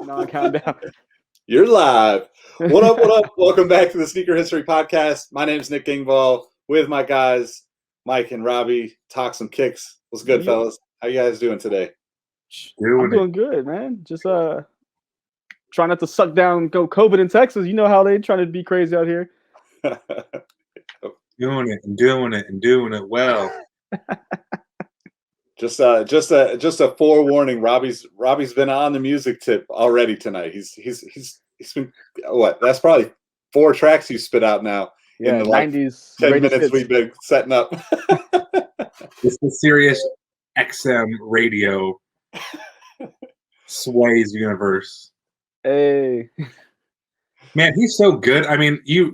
Non-countdown. You're live. What up? What up? Welcome back to the Sneaker History Podcast. My name's Nick Gingval with my guys, Mike and Robbie. Talk some kicks. What's good, fellas? How you guys doing today? I'm doing good, man. Just trying not to suck down COVID in Texas. You know how they trying to be crazy out here. Doing it well. Just a forewarning. Robbie's been on the music tip already tonight. He's been what? That's probably 4 tracks you spit out now. Yeah, in the 90s 10 minutes hits. we've been setting up. It's the Sirius XM radio sways universe. Hey, man, he's so good. I mean, you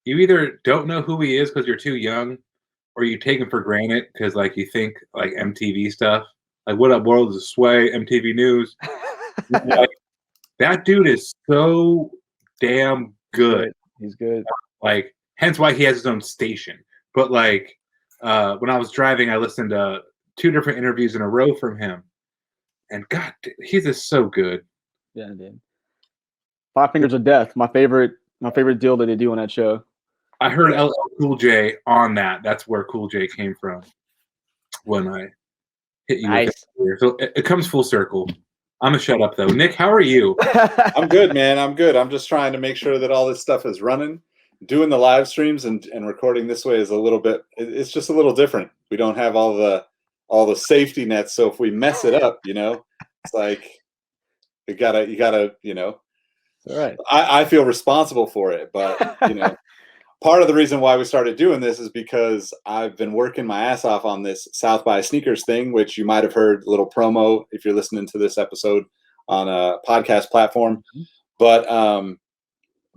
either don't know who he is because you're too young, or you take him for granted because like you think like MTV stuff, like What Up World is Sway, MTV News. Like, that dude is so damn good. He's good. Like, hence why he has his own station. But like, when I was driving, I listened to 2 different interviews in a row from him, and God, he's just so good. Yeah, dude. 5 Fingers of Death, my favorite deal that they do on that show. I heard LL Cool J on that. That's where Cool J came from when I hit you with that. So it comes full circle. I'm gonna shut up though. Nick, how are you? I'm good, man. I'm good. I'm just trying to make sure that all this stuff is running. Doing the live streams and recording this way is a little bit. It's just a little different. We don't have all the safety nets. So if we mess it up, it's like you gotta. All right. I feel responsible for it, but part of the reason why we started doing this is because I've been working my ass off on this South by Sneakers thing, which you might have heard a little promo if you're listening to this episode on a podcast platform. But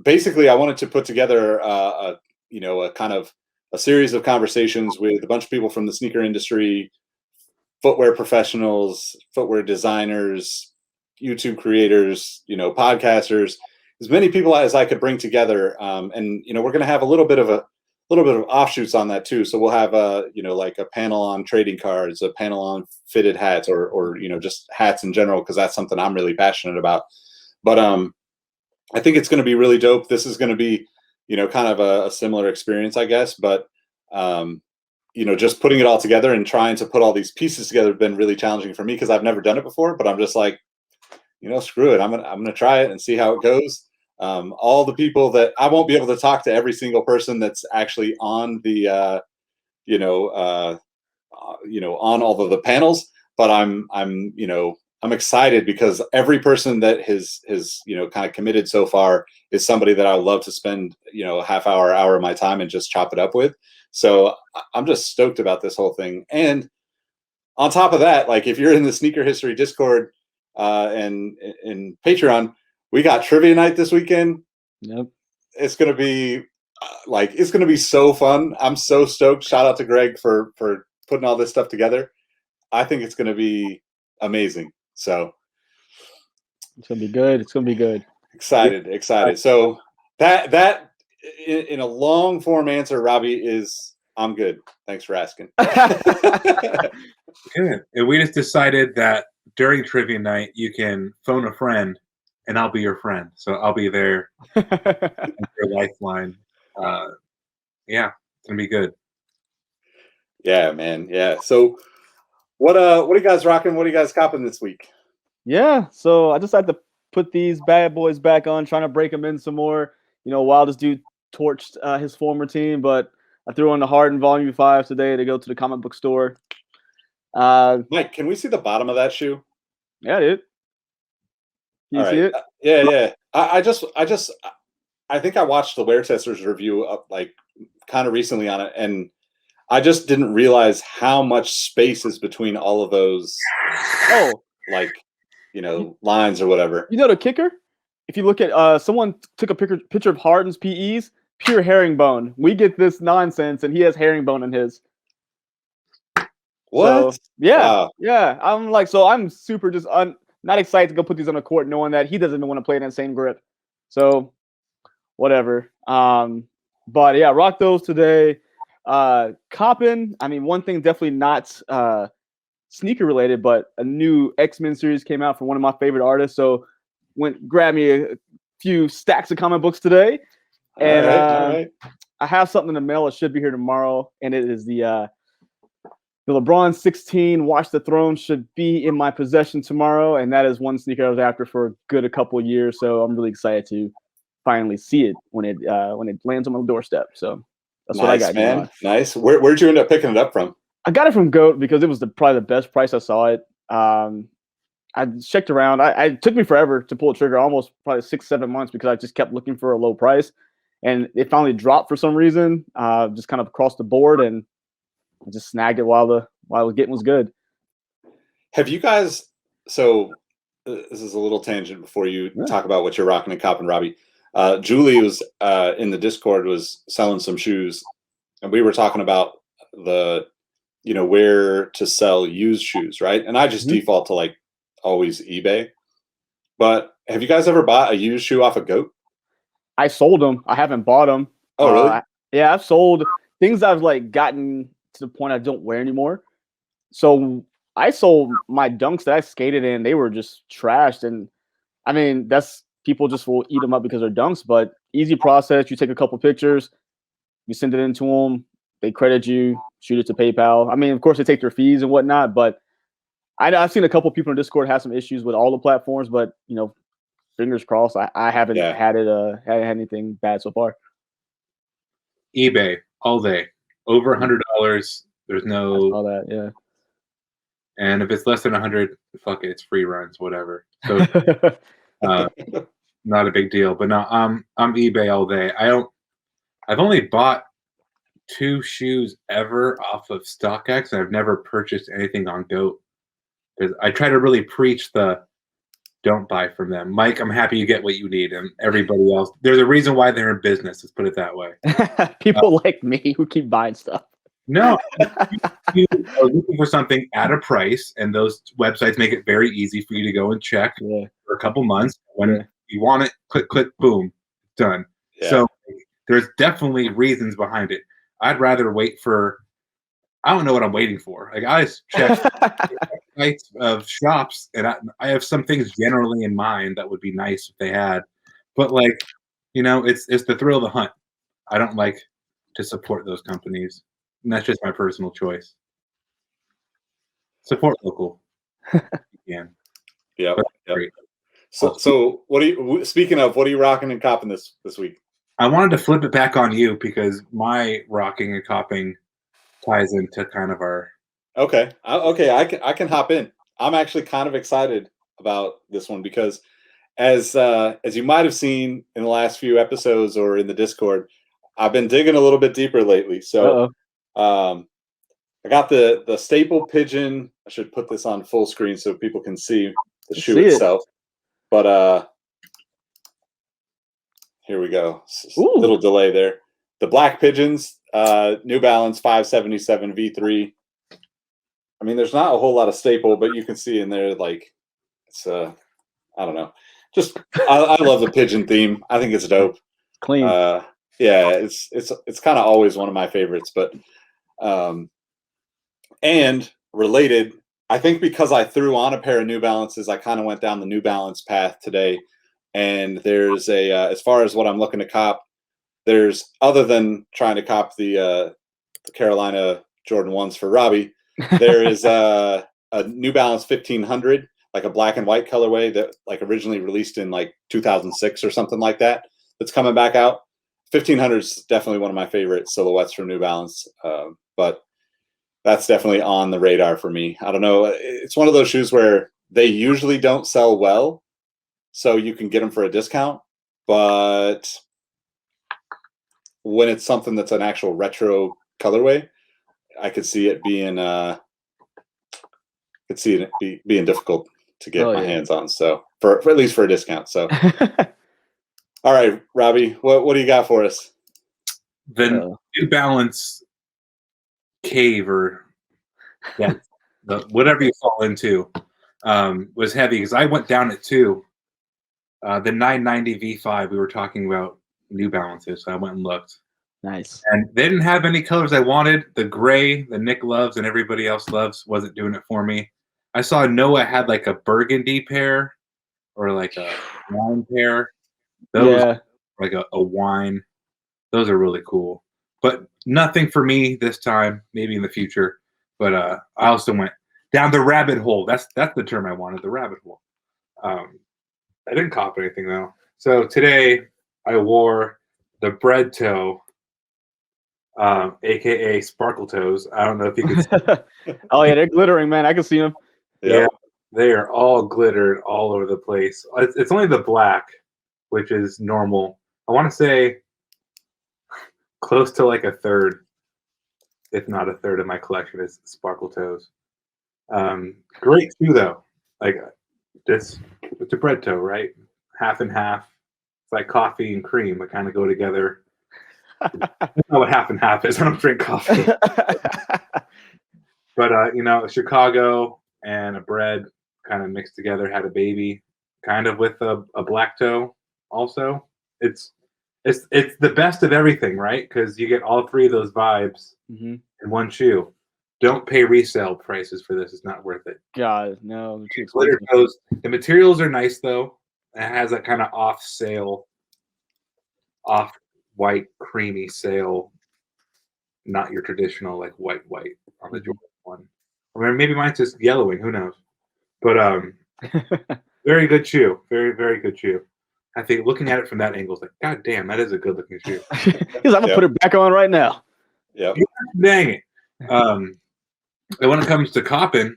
basically, I wanted to put together a kind of a series of conversations with a bunch of people from the sneaker industry, footwear professionals, footwear designers, YouTube creators, podcasters, as many people as I could bring together. And we're going to have a little bit of offshoots on that too. So we'll have like a panel on trading cards, a panel on fitted hats, or just hats in general, because that's something I'm really passionate about. But I think it's going to be really dope. This is going to be kind of a similar experience, I guess. But just putting it all together and trying to put all these pieces together have been really challenging for me because I've never done it before. But I'm just like, screw it. I'm gonna try it and see how it goes. All the people that I won't be able to talk to every single person that's actually on the on all of the panels, but I'm excited because every person that has kind of committed so far is somebody that I would love to spend a half hour of my time and just chop it up with. So I'm just stoked about this whole thing. And on top of that, like if you're in the Sneaker History Discord and Patreon, we got trivia night this weekend. Yep. It's gonna be it's gonna be so fun. I'm so stoked. Shout out to Greg for putting all this stuff together. I think it's gonna be amazing. So it's gonna be good. It's gonna be good. Excited. So that in a long form answer, Robbie, is I'm good. Thanks for asking. Good. And we just decided that during trivia night, you can phone a friend, and I'll be your friend. So I'll be there, your lifeline. Yeah, it's gonna be good. Yeah, man. Yeah. So, what are you guys rocking? What are you guys copping this week? Yeah. So I decided to put these bad boys back on, trying to break them in some more. While this dude torched his former team, but I threw on the Harden Volume 5 today to go to the comic book store. Mike, can we see the bottom of that shoe? Yeah, dude. Can you see it? Yeah. I think I watched the Wear Testers review kind of recently on it, and I just didn't realize how much space is between all of those. Oh, lines or whatever. The kicker? If you look at someone took a picture of Harden's PEs, pure herringbone. We get this nonsense, and he has herringbone in his. What? So, yeah, wow. Yeah. I'm super just not excited to go put these on the court, knowing that he doesn't even want to play in that same grip. So, whatever. But yeah, rock those today. COPPIN. I mean, one thing definitely not sneaker related, but a new X-Men series came out from one of my favorite artists. So grabbed me a few stacks of comic books today. And all right. I have something in the mail. It should be here tomorrow. And it is the LeBron 16 Watch the Throne should be in my possession tomorrow. And that is one sneaker I was after for a couple of years. So I'm really excited to finally see it when it lands on my doorstep. So that's what I got. Man. Nice. Where'd you end up picking it up from? I got it from GOAT because it was probably the best price I saw it. I checked around. It took me forever to pull the trigger, almost probably 6-7 months, because I just kept looking for a low price, and it finally dropped for some reason, just kind of across the board, and I just snagged it while the getting was good. Have you guys? So this is a little tangent before you talk about what you're rocking and copping, Robbie. Julie was in the Discord, was selling some shoes, and we were talking about where to sell used shoes, right? And I just default to like always eBay. But have you guys ever bought a used shoe off of GOAT? I sold them. I haven't bought them. Oh, really? Yeah, I've sold things I've like gotten to the point I don't wear anymore. So I sold my Dunks that I skated in. They were just trashed. And I mean, people just will eat them up because they're Dunks, but easy process. You take a couple pictures, you send it in to them, they credit you, shoot it to PayPal. I mean, of course, they take their fees and whatnot, but I've seen a couple people in Discord have some issues with all the platforms, but fingers crossed. I haven't had anything bad so far. eBay all day, over $100. There's no. I saw that, yeah. And if it's less than 100, fuck it, it's free runs, whatever. So, not a big deal. But no, I'm eBay all day. I've only bought 2 shoes ever off of StockX, and I've never purchased anything on GOAT. Because I try to really preach the don't buy from them. Mike, I'm happy you get what you need, and everybody else. There's a reason why they're in business. Let's put it that way. People like me who keep buying stuff. No, you are looking for something at a price, and those websites make it very easy for you to go and check for a couple months. When you want it, click, boom, done. Yeah. So there's definitely reasons behind it. I'd rather wait for. I don't know what I'm waiting for. Like I just check sites of shops, and I have some things generally in mind that would be nice if they had, but like, it's the thrill of the hunt. I don't like to support those companies, and that's just my personal choice. Support local. Yeah. Yeah. So what are you? Speaking of, what are you rocking and copping this week? I wanted to flip it back on you because my rocking and copping ties into kind of our. Okay. I can hop in. I'm actually kind of excited about this one because, as you might have seen in the last few episodes or in the Discord, I've been digging a little bit deeper lately. So, I got the staple pigeon. I should put this on full screen so people can see the shoe itself. But here we go. Little delay there. The black pigeons, New Balance 577 V3. I mean, there's not a whole lot of staple, but you can see in there, like, it's I don't know. Just I love the pigeon theme. I think it's dope. Clean. Yeah, it's kind of always one of my favorites. But and related, I think because I threw on a pair of New Balances, I kind of went down the New Balance path today. And there's as far as what I'm looking to cop, there's, other than trying to cop the Carolina Jordan 1s for Robbie, there is a New Balance 1500, like a black and white colorway that like originally released in like 2006 or something like that. That's coming back out. 1500 is definitely one of my favorite silhouettes from New Balance, but that's definitely on the radar for me. I don't know. It's one of those shoes where they usually don't sell well, so you can get them for a discount, but when it's something that's an actual retro colorway, I could see it being being difficult to get my hands on. So for at least for a discount. So all right, Robbie, what do you got for us? The New Balance cave, or whatever you fall into, was heavy because I went down it too. The 990 V5, we were talking about New Balances, so I went and looked. Nice. And they didn't have any colors I wanted. The gray, the Nick loves and everybody else loves, wasn't doing it for me. I saw Noah had like a burgundy pair or like a wine pair. Those Yeah. like a wine. Those are really cool. But nothing for me this time, maybe in the future. But I also went down the rabbit hole. That's the term I wanted, the rabbit hole. I didn't cop anything though. So today I wore the bread toe, aka sparkle toes. I don't know if you could see. Oh yeah, they're glittering, man. I can see them. Yeah, they are all glittered all over the place. It's only the black, which is normal. I want to say close to like a third, if not a third of my collection is sparkle toes. Great shoe though. Like this, it's a bread toe, right? Half and half. It's like coffee and cream that kind of go together. That's not what half and half is. I don't drink coffee. But you know, Chicago and a bread kind of mixed together, had a baby, kind of with a black toe. Also, it's the best of everything, right? Because you get all three of those vibes in one shoe. Don't pay resale prices for this; it's not worth it. God, no, they're too Glitter expensive. toes. The materials are nice though. It has that kind of off white, creamy sail. Not your traditional like white on the Jordan one. Or maybe mine's just yellowing. Who knows? But very good shoe. Very, very good shoe. I think looking at it from that angle is like, God damn, that is a good looking shoe. He's like, I'm gonna put it back on right now. Yep. Dang it. And when it comes to COPPIN,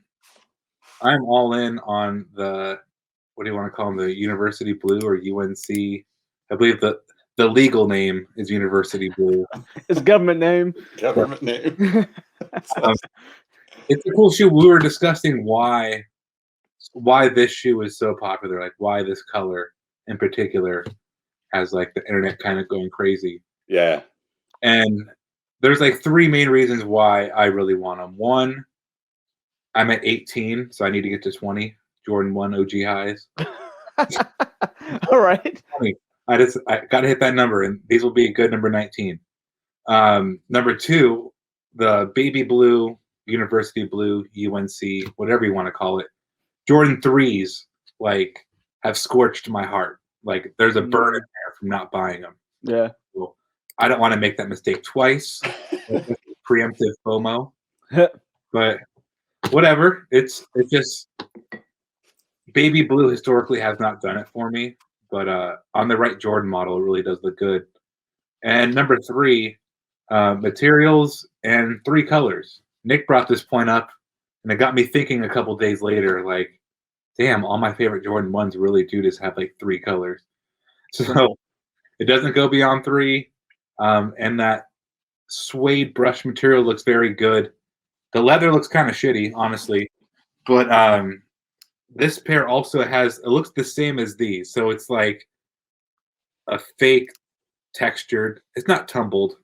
I'm all in on the, what do you want to call them, the University Blue or UNC? I believe the legal name is University Blue. It's government name. Government name. It's a cool shoe. We were discussing why this shoe is so popular, like why this color in particular has like the internet kind of going crazy. Yeah. And there's like three main reasons why I really want them. One, I'm at 18, so I need to get to 20. Jordan 1 OG highs. All right. 20. I got to hit that number, and these will be a good number 19. Number two, the baby blue, University Blue, UNC, whatever you want to call it. Jordan 3s, like, have scorched my heart. Like, there's a burn in there from not buying them. Yeah. So, I don't want to make that mistake twice. Preemptive FOMO. But whatever. It's just baby blue historically has not done it for me. But on the right Jordan model, it really does look good. And number three, materials and three colors. Nick brought this point up, and it got me thinking a couple days later, like, damn, all my favorite Jordan 1s really do just have like three colors. So it doesn't go beyond three. And that suede brush material looks very good. The leather looks kind of shitty, honestly. But this pair also has, it looks the same as these. So it's like a fake textured. It's not tumbled,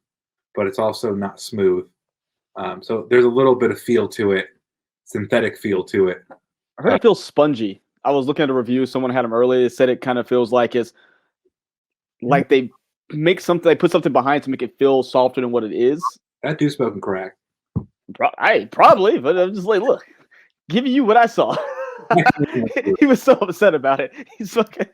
but it's also not smooth. So there's a little bit of feel to it, synthetic feel to it. I heard it feels spongy. I was looking at a review. Someone had them earlier. It said it kind of feels like it's like they make something, they put something behind to make it feel softer than what it is. That dude's smoking crack. Probably, but I'm just like, look, giving you what I saw. He was so upset about it. He's fucking.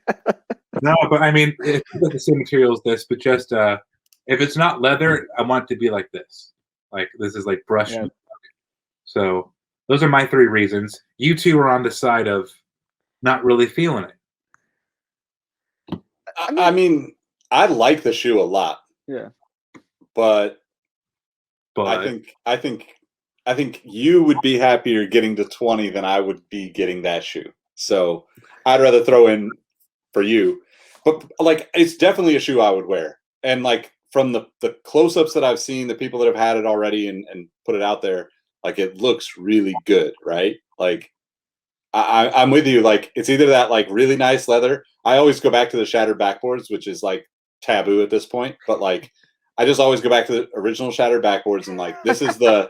No, but I mean, it's the same material as this, but just if it's not leather, I want it to be like this. Like this is like brush. Yeah. So those are my three reasons. You two are on the side of not really feeling it. I mean, I like the shoe a lot. Yeah. But I think you would be happier getting to 20 than I would be getting that shoe. So I'd rather throw in for you. But like it's definitely a shoe I would wear. And like from the close-ups that I've seen, the people that have had it already and put it out there, like it looks really good, right? Like I'm with you. Like it's either that like really nice leather. I always go back to the shattered backboards, which is like taboo at this point. But like I just always go back to the original shattered backboards and like this is the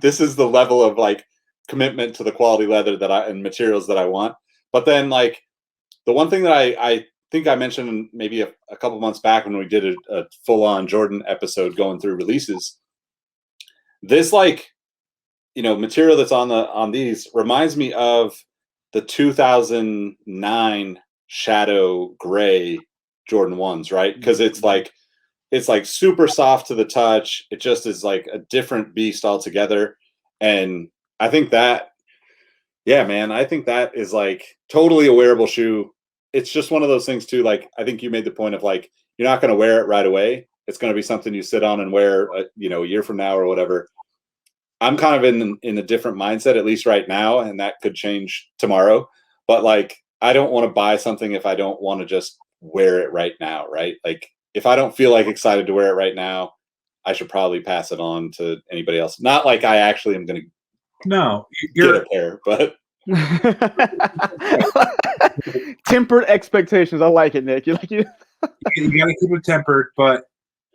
this is the level of like commitment to the quality leather that and materials that I want. But then like the one thing that I think I mentioned maybe a couple months back when we did a full-on Jordan episode going through releases. This material that's on these reminds me of the 2009 Shadow Gray Jordan 1s, right? Because it's like super soft to the touch. It just is like a different beast altogether. And I think that, yeah, man, I think that is like totally a wearable shoe. It's just one of those things too. Like, I think you made the point of like, you're not going to wear it right away. It's going to be something you sit on and wear, a year from now or whatever. I'm kind of in a different mindset, at least right now, and that could change tomorrow. But like, I don't want to buy something if I don't want to just wear it right now, right? Like, if I don't feel like excited to wear it right now, I should probably pass it on to anybody else. Not like I actually am going to get a pair, but tempered expectations. I like it, Nick. You got to keep it tempered, but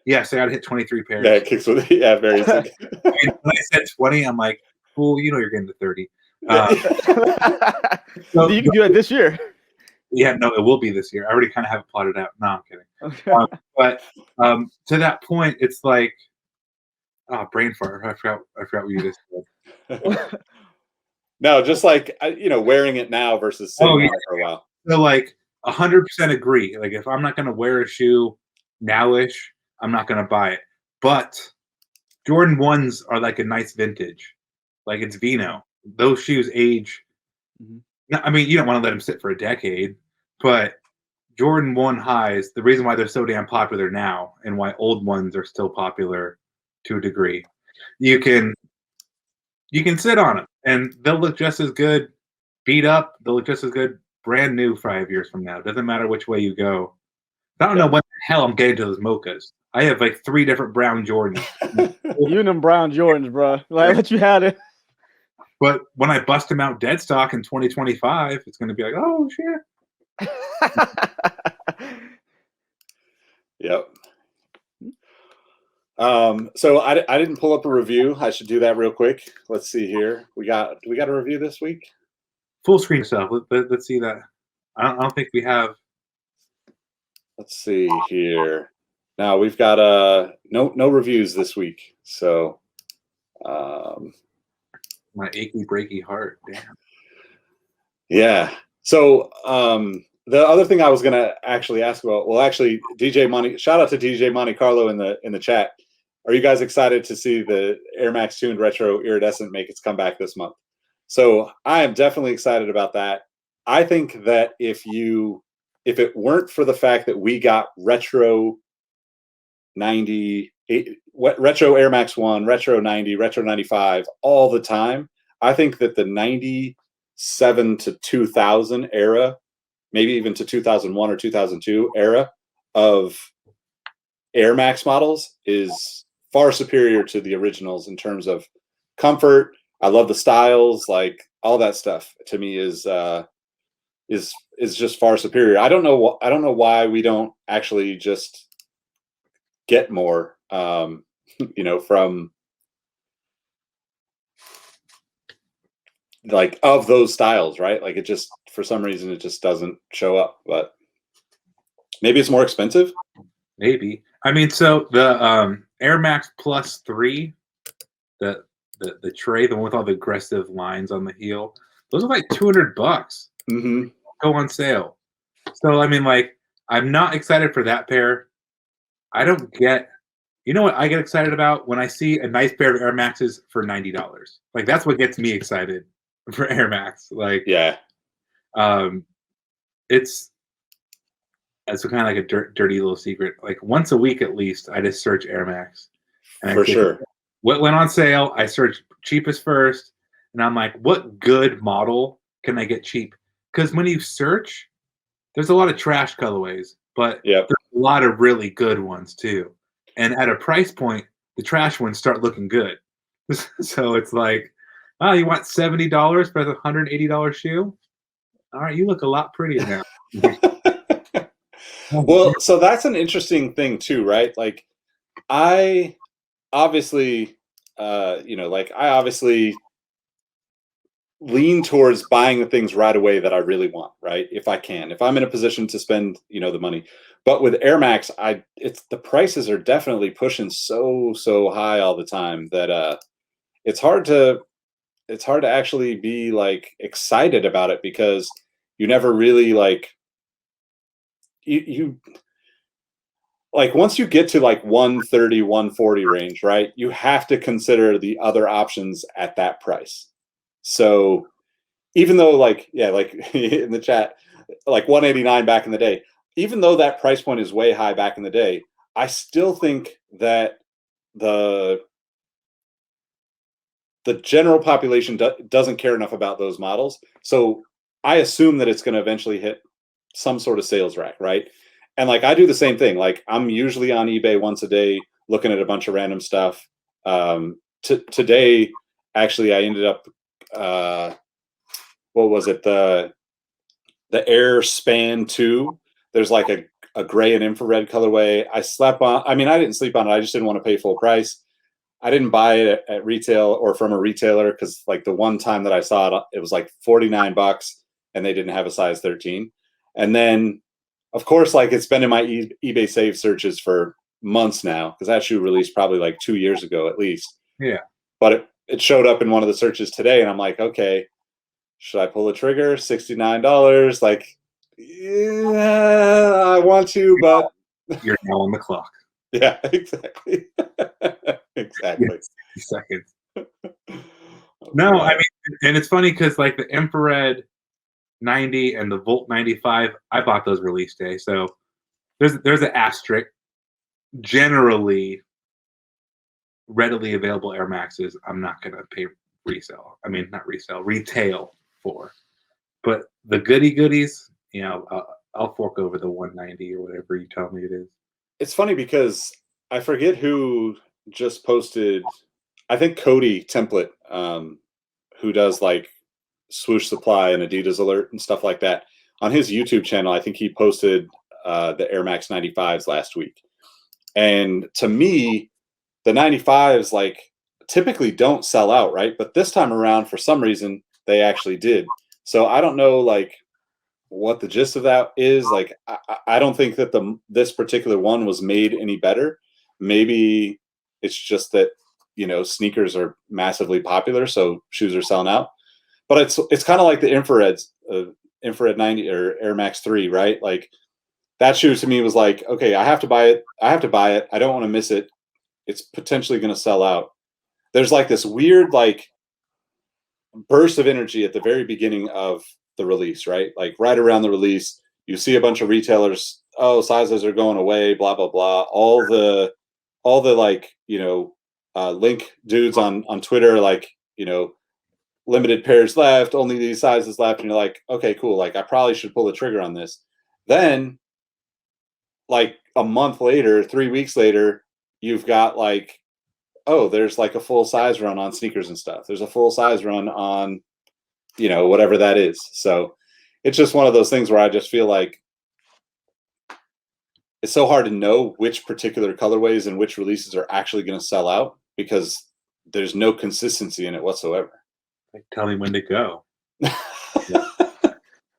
yes, I got to hit 23 pairs. Yeah, it kicks with it. Yeah, very easy. When I said 20, I'm like, cool, you're getting to 30. So you can do it this year. Yeah, no, it will be this year. I already kind of have it plotted out. No, I'm kidding. Okay. But to that point, it's like, brain fart. I forgot what you just said. No, just like wearing it now versus sitting on it for a while. So like 100% agree. Like, if I'm not going to wear a shoe nowish, I'm not going to buy it. But Jordan 1s are like a nice vintage. Like, it's vino. Those shoes age. I mean, you don't want to let them sit for a decade, but Jordan 1 highs, the reason why they're so damn popular now and why old ones are still popular to a degree, you can sit on them and they'll look just as good beat up. They'll look just as good brand new 5 years from now. Doesn't matter which way you go. I don't know when the hell I'm getting to those mochas. I have like 3 different brown Jordans. You and them brown Jordans, bro. Like, let you had it. But when I bust them out dead stock in 2025, it's going to be like, oh, shit. Yep. So I didn't pull up a review. I should do that real quick. Let's see here. Do we got a review this week? Full screen stuff. Let's see that. I don't think we have. Let's see here. Now we've got no reviews this week. So my achy breaky heart. Damn. Yeah. So the other thing I was gonna actually ask about, well, actually, shout out to DJ Monte Carlo in the chat. Are you guys excited to see the Air Max tuned retro iridescent make its comeback this month? So I am definitely excited about that. I think that if it weren't for the fact that we got retro 90, retro Air Max 1, retro 90, retro 95 all the time, I think that the 97 to 2000 era, maybe even to 2001 or 2002 era of Air Max models is far superior to the originals in terms of comfort. I love the styles, like all that stuff to me is just far superior. I don't know why we don't actually just get more from like of those styles, right? Like, it just, for some reason, it just doesn't show up, but maybe it's more expensive. Maybe. I mean, so the Air Max Plus 3, the tray, the one with all the aggressive lines on the heel, those are like $200. Mm-hmm. Go on sale. So I mean, like, I'm not excited for that pair. I don't get. You know what I get excited about? When I see a nice pair of Air Maxes for $90. Like, that's what gets me excited for Air Max. Like, yeah, it's kind of like a dirty little secret. Like, once a week at least, I just search Air Max. And for sure. What went on sale? I search cheapest first, and I'm like, what good model can I get cheap? Because when you search, there's a lot of trash colorways, but there's a lot of really good ones too. And at a price point, the trash ones start looking good. So it's like, oh, you want $70 for the $180 shoe? All right, you look a lot prettier now. Well, so that's an interesting thing too, right? Like, I obviously lean towards buying the things right away that I really want, right? If I can, if I'm in a position to spend, the money. But with Air Max, it's the prices are definitely pushing so high all the time that it's hard to actually be like excited about it because you never really like you like once you get to like 130, 140 range, right? You have to consider the other options at that price. So even though like in the chat, like 189 back in the day, even though that price point is way high back in the day, I still think that the general population doesn't care enough about those models. So I assume that it's going to eventually hit some sort of sales rack, right? And like I do the same thing. Like I'm usually on eBay once a day looking at a bunch of random stuff. Today, actually, I ended up what was it, the Air Span 2. There's like a gray and infrared colorway. I didn't sleep on it. I just didn't want to pay full price. I didn't buy it at retail or from a retailer because like the one time that I saw it, it was like $49 and they didn't have a size 13. And then, of course, like it's been in my eBay save searches for months now because that shoe released probably like 2 years ago at least. Yeah. But it showed up in one of the searches today and I'm like, okay, should I pull the trigger? $69. Like, yeah, I want to, but you're now on the clock. Yeah, exactly. Exactly. 60 seconds. No, I mean, and it's funny because like the infrared 90 and the Volt 95, I bought those release day. So there's an asterisk. Generally, readily available Air Maxes, I'm not gonna pay resale. I mean, not resale, retail for. But the goodies, I'll fork over the 190 or whatever you tell me it is. It's funny because I forget who just posted. I think Cody Template, who does like Swoosh Supply and Adidas Alert and stuff like that, on his YouTube channel. I think he posted the Air Max 95s last week, and to me, the 95s like typically don't sell out, right? But this time around, for some reason, they actually did. So I don't know like what the gist of that is. Like I don't think that this particular one was made any better. Maybe it's just that sneakers are massively popular, so shoes are selling out. But it's kind of like the infrared 90 or Air Max 3, right? Like that shoe to me was like, okay, I have to buy it. I don't want to miss it. It's potentially going to sell out. There's like this weird like burst of energy at the very beginning of the release, right? Like right around the release, you see a bunch of retailers, oh, sizes are going away, blah blah blah. All the like link dudes on Twitter, like limited pairs left, only these sizes left, and you're like, okay, cool. Like I probably should pull the trigger on this. Then, like a month later, 3 weeks later, you've got like, oh, there's like a full size run on sneakers and stuff. There's a full size run on whatever that is. So it's just one of those things where I just feel like it's so hard to know which particular colorways and which releases are actually going to sell out because there's no consistency in it whatsoever. Like, tell me when to go.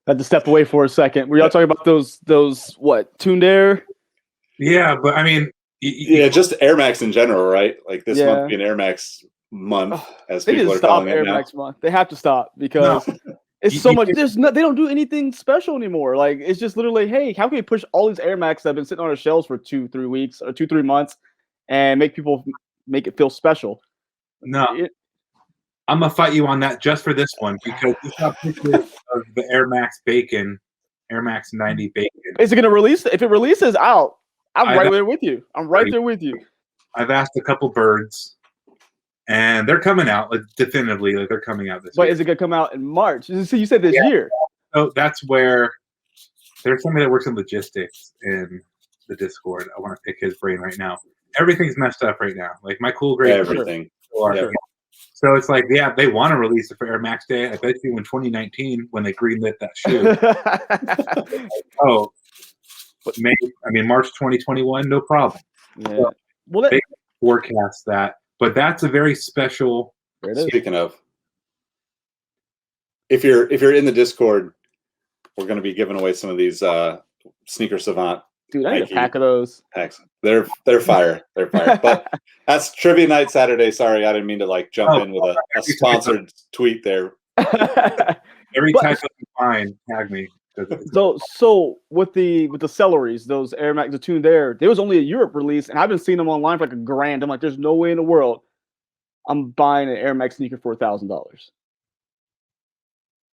Had to step away for a second. Were y'all talking about those what, Tuned Air? Yeah, but I mean, yeah, just Air Max in general, right? Like this month being Air Max month, as they people just are stop calling Air it now. Max month. They have to stop because it's so much. They don't do anything special anymore. Like it's just literally, hey, how can we push all these Air Max that have been sitting on our shelves for 2-3 weeks or 2-3 months and make it feel special? No, I'm gonna fight you on that just for this one because we saw pictures of the Air Max Bacon, Air Max 90 Bacon. Is it gonna release? If it releases out, I'm right there with you. I'm right there with you. I've asked a couple birds, and they're coming out definitively. Like they're coming out this year. But is it gonna come out in March? So you said this year. So that's where there's somebody that works in logistics in the Discord. I want to pick his brain right now. Everything's messed up right now. Like my cool grade. Everything. Sure. So it's like, yeah, they want to release it for Air Max Day. I bet you in 2019 when they greenlit that shoe. March 2021, no problem. Yeah. So they forecast that, but that's a very special. Speaking of, if you're in the Discord, we're going to be giving away some of these Sneaker Savant. Dude, I need Nike a pack of those. packs. They're fire. They're fire. But that's trivia night Saturday. Sorry, I didn't mean to like jump in with a sponsored tweet there. Every type of fine, tag me. So with the celeries, those Air Max, the Tune there, there was only a Europe release, and I've been seeing them online for like $1,000. I'm like, there's no way in the world I'm buying an Air Max sneaker for $1,000.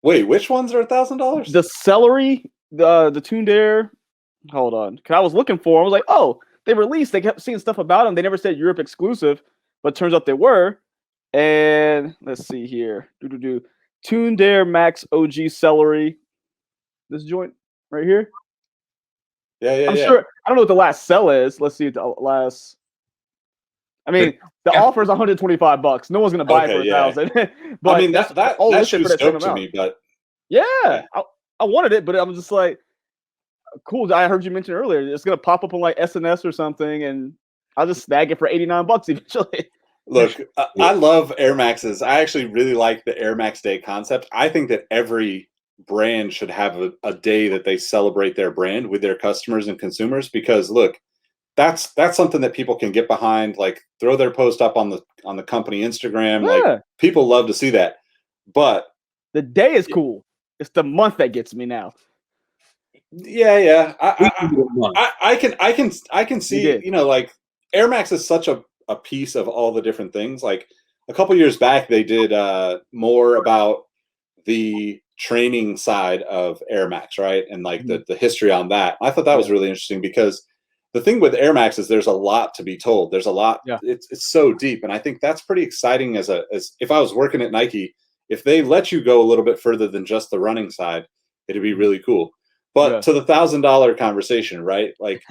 Wait, which ones are $1,000? The celery, the Tuned Air. Hold on, because I was looking for them. I was like, oh, they released. They kept seeing stuff about them. They never said Europe exclusive, but it turns out they were. And let's see here. Tuned Air Max OG celery. This joint right here. Yeah. I'm sure. I don't know what the last sell is. Let's see the last. I mean, the offer is $125. No one's gonna buy it for $1,000. But I mean, that shoe's dope to me. But yeah. I wanted it, but I'm just like, cool. I heard you mention earlier it's gonna pop up on like SNS or something, and I'll just snag it for $89 eventually. Look, I love Air Maxes. I actually really like the Air Max Day concept. I think that every brand should have a day that they celebrate their brand with their customers and consumers, because look, that's something that people can get behind, like throw their post up on the company Instagram. Yeah. Like people love to see that. But the day is cool. It's the month that gets me now. Yeah. I can see, you know, like Air Max is such a piece of all the different things. Like a couple years back, they did more about the training side of Air Max, right? And like the history on that. I thought that was really interesting, because the thing with Air Max is there's a lot to be told. There's a lot. Yeah. It's so deep, and I think that's pretty exciting. As if I was working at Nike, if they let you go a little bit further than just the running side, it'd be really cool. But to the $1,000 conversation, right? Like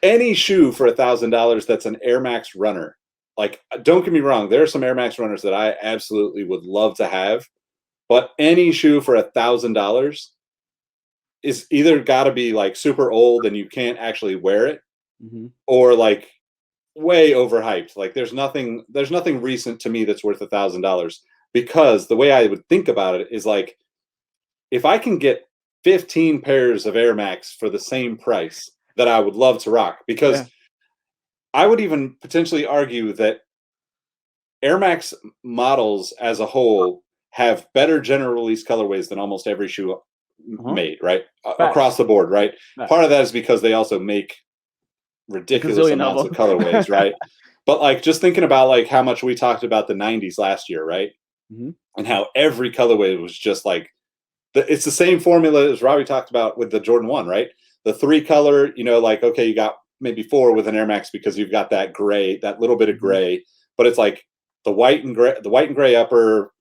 any shoe for $1,000 that's an Air Max runner. Like, don't get me wrong, there are some Air Max runners that I absolutely would love to have, but any shoe for $1,000 is either got to be like super old and you can't actually wear it, or like way overhyped. Like there's nothing recent to me that's worth $1,000, because the way I would think about it is like, if I can get 15 pairs of Air Max for the same price that I would love to rock, because I would even potentially argue that Air Max models as a whole have better general release colorways than almost every shoe made, right? Across the board, right? Part of that is because they also make ridiculous amounts of colorways, right? But like, just thinking about like how much we talked about the 90s last year, right? And how every colorway was just like, it's the same formula as Robbie talked about with the Jordan 1, right? The 3 color, you know, like, okay, you got maybe 4 with an Air Max because you've got that gray, that little bit of gray, but it's like the white and gray upper,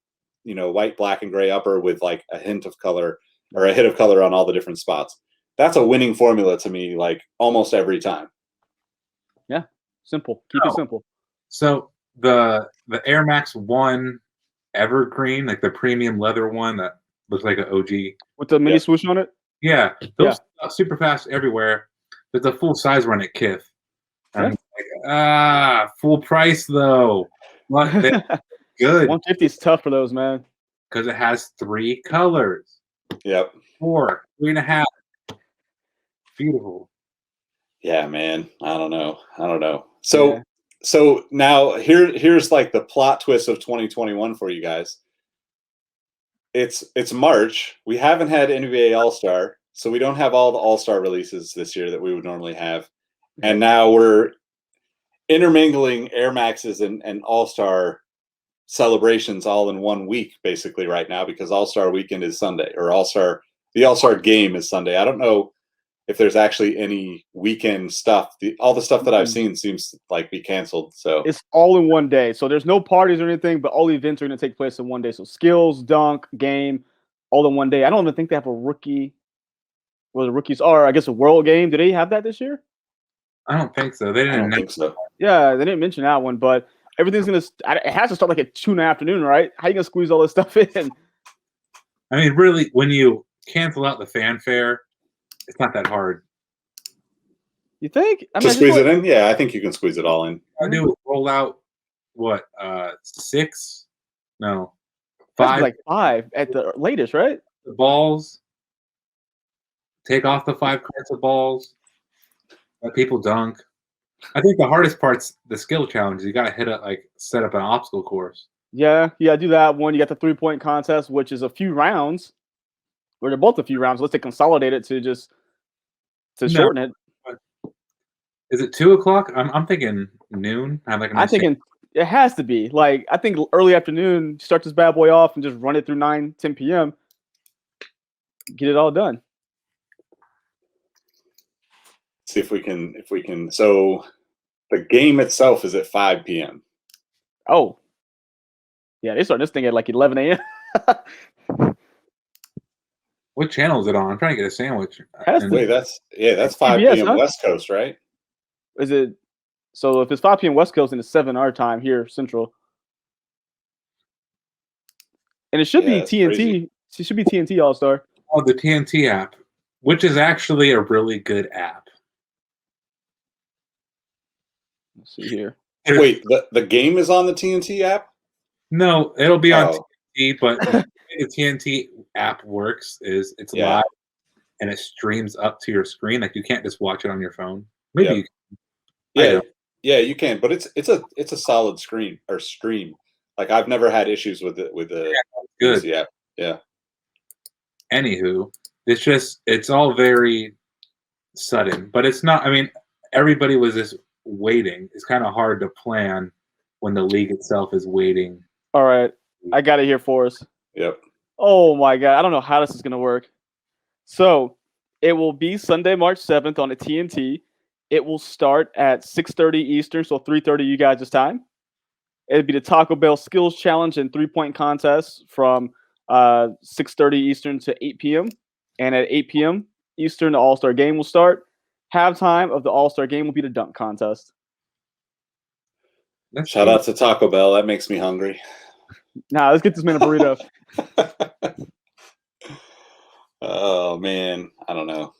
you know, white, black, and gray upper with like a hint of color, or a hit of color on all the different spots. That's a winning formula to me, like almost every time. Yeah, simple. Keep it simple. So the Air Max 1 Evergreen, like the premium leather one that looks like an OG with the mini swoosh on it. Yeah, those super fast everywhere. There's a full size run at Kith. I'm like, full price though. Good. 150 is tough for those, man. Because it has 3 colors. Yep. 4, 3.5. Beautiful. Yeah, man. I don't know. So now here's like the plot twist of 2021 for you guys. It's March. We haven't had NBA All-Star, so we don't have all the All-Star releases this year that we would normally have. And now we're intermingling Air Maxes and All-Star celebrations all in one week, basically, right now, because All-Star weekend is Sunday, or the All-Star game is Sunday. I don't know if there's actually any weekend stuff. All the stuff that I've seen seems like be canceled. So it's all in one day. So there's no parties or anything, but all the events are going to take place in one day. So skills, dunk, game, all in one day. I don't even think they have a rookie. Well, the rookies are, I guess, a world game. Do they have that this year? I don't think so. They didn't think so. Yeah, they didn't mention that one, but everything's going to, it has to start like at 2 in the afternoon, right? How are you going to squeeze all this stuff in? I mean, really, when you cancel out the fanfare, it's not that hard. You think? To squeeze it in? Yeah, I think you can squeeze it all in. I do roll out, what, 6? No. That's like 5 at the latest, right? The balls. Take off the 5 carts of balls. Let people dunk. I think the hardest part's the skill challenge. You got to set up an obstacle course. Yeah, do that one. You got the 3-point contest, which is a few rounds. Or they're both a few rounds. Let's say consolidate it to shorten it. Is it 2:00? I'm thinking noon. I'm thinking it has to be. Like, I think early afternoon, start this bad boy off and just run it through 9, 10 p.m. Get it all done. See if we can. So the game itself is at 5 p.m. Oh. Yeah, they start this thing at like 11 a.m. What channel is it on? I'm trying to get a sandwich. Wait, that's 5 CBS, p.m. West Coast, right? Is it? So if it's 5 p.m. West Coast and it's 7 our time here Central, and it should be TNT. Crazy. It should be TNT All Star. Oh, the TNT app, which is actually a really good app. Let's see here. Wait, the game is on the TNT app? No, it'll be on TNT, but the way the TNT app works is it's live and it streams up to your screen. Like, you can't just watch it on your phone. Maybe you can. Yeah, you can, but it's a solid stream. Like, I've never had issues with the good. app. Yeah. Anywho, it's all very sudden, but it's not. I mean, everybody was just waiting. It's kind of hard to plan when the league itself is waiting. All right, I got it here for us. Yep. Oh my God, I don't know how this is gonna work. So it will be Sunday, March 7th on the TNT. It will start at 6:30 Eastern, so 3:30 you guys' time. It'd be the Taco Bell Skills Challenge and 3-point contest from 6:30 Eastern to 8 p.m. And at 8 p.m. Eastern, the All-Star Game will start. Halftime of the All-Star Game will be the dunk contest. Shout out to Taco Bell. That makes me hungry. Nah, let's get this man a burrito. Oh man, I don't know.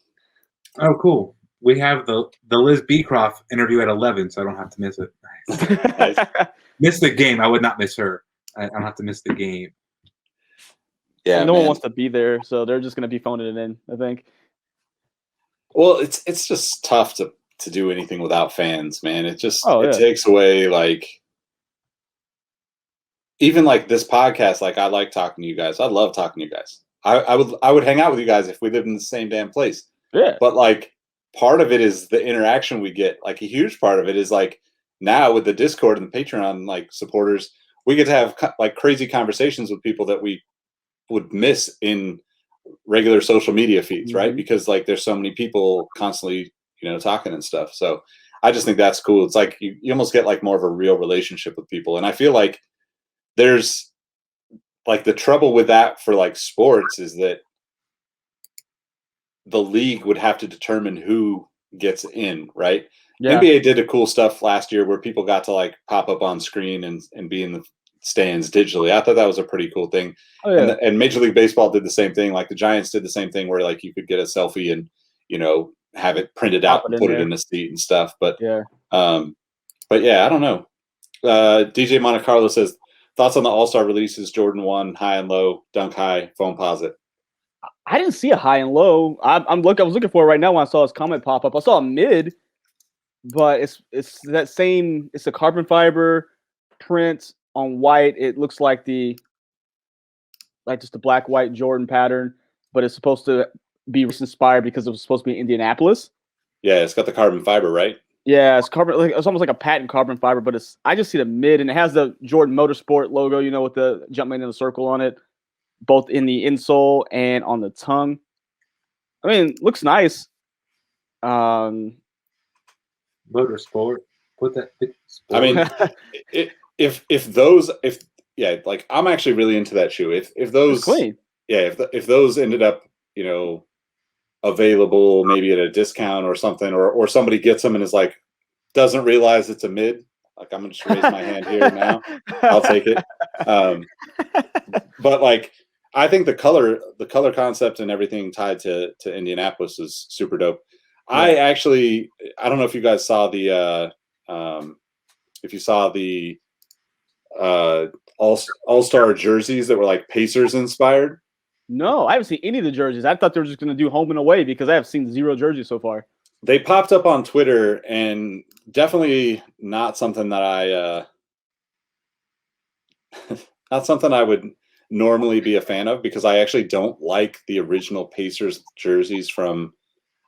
Oh, cool. We have the Liz Beecroft interview at 11, so I don't have to miss it. Nice. Miss the game. I would not miss her. I don't have to miss the game. Yeah, no one wants to be there, so they're just going to be phoning it in, I think. Well, it's just tough to do anything without fans, man. It just it takes away, like, even like this podcast. Like, I like talking to you guys. I love talking to you guys. I would hang out with you guys if we lived in the same damn place. Yeah. But like, part of it is the interaction we get. Like, a huge part of it is like, now with the Discord and the Patreon like supporters, we get to have like crazy conversations with people that we would miss in regular social media feeds, right? Because like there's so many people constantly, talking and stuff. So I just think that's cool. It's like you almost get like more of a real relationship with people. And I feel like there's like the trouble with that for like sports is that the league would have to determine who gets in, right? Yeah. NBA did a cool stuff last year where people got to like pop up on screen and be in the stands digitally. I thought that was a pretty cool thing. Oh, yeah. And Major League Baseball did the same thing. Like the Giants did the same thing where like you could get a selfie and, have it printed out and put it in the seat and stuff. But yeah, I don't know. DJ Monte Carlo says, thoughts on the All-Star releases, Jordan 1, high and low, dunk high, foam posit. I didn't see a high and low. I was looking for it right now when I saw his comment pop up. I saw a mid, but it's that same. It's a carbon fiber print on white. It looks like just the black white Jordan pattern, but it's supposed to be inspired because it was supposed to be in Indianapolis. Yeah, it's got the carbon fiber, right? Yeah, it's carbon. It's almost like a patent carbon fiber, but I just see the mid, and it has the Jordan Motorsport logo, with the Jumpman in the circle on it, both in the insole and on the tongue. I mean, Looks nice. Motorsport. Put that. I mean, like I'm actually really into that shoe. If those, it's clean. Yeah, if those ended up, available maybe at a discount or something, or somebody gets them and is like doesn't realize it's a mid. Like, I'm gonna just raise my hand here now. I'll take it. But like, I think the color concept and everything tied to Indianapolis is super dope. Yeah. I don't know if you guys saw the all-star jerseys that were like Pacers inspired? No, I haven't seen any of the jerseys. I thought they were just going to do home and away because I have seen 0 jerseys so far. They popped up on Twitter, and definitely not something that not something I would normally be a fan of, because I actually don't like the original Pacers jerseys from,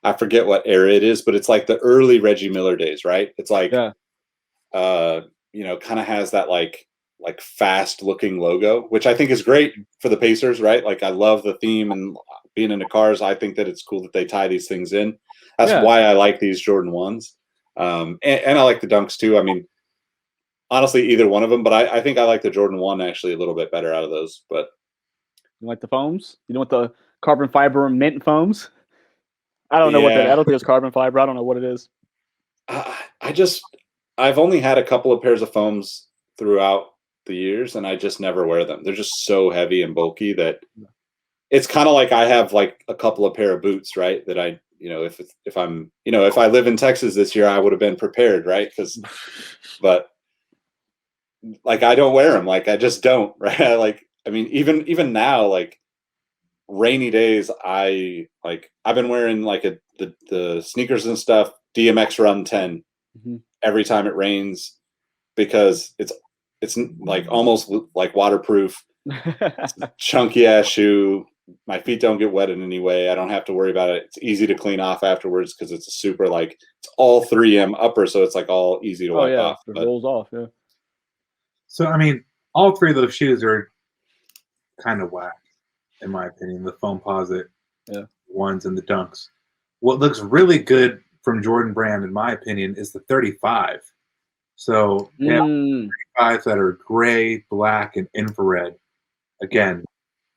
I forget what era it is, but it's like the early Reggie Miller days, right? It's like, Yeah. Kind of has that like fast looking logo, which I think is great for the Pacers, right? Like, I love the theme and being into cars. I think that it's cool that they tie these things in. That's why I like these Jordan 1s. And I like the Dunks too. I mean, honestly, either one of them, but I think I like the Jordan 1 actually a little bit better out of those. But you like the foams? You know what the carbon fiber mint foams? I don't know what that. I don't think it's carbon fiber. I don't know what it is. I've only had a couple of pairs of foams throughout the years, and I just never wear them. They're just so heavy and bulky that it's kind of like I have like a couple of pair of boots, right? That I, if I'm, if I live in Texas this year, I would have been prepared, right? But like, I don't wear them. Like, I just don't, right? I mean, even now, like rainy days, I've been wearing like the sneakers and stuff, DMX Run 10 every time it rains, because it's like almost like waterproof. It's a chunky ass shoe. My feet don't get wet in any way. I don't have to worry about it. It's easy to clean off afterwards because it's a super it's all 3M upper, so it's like all easy to wipe off. It rolls off. Yeah. So I mean, all 3 of those shoes are kind of whack, in my opinion. The Foamposite ones and the Dunks. What looks really good from Jordan Brand, in my opinion, is the 35. So they have 35s that are gray, black, and infrared. Again,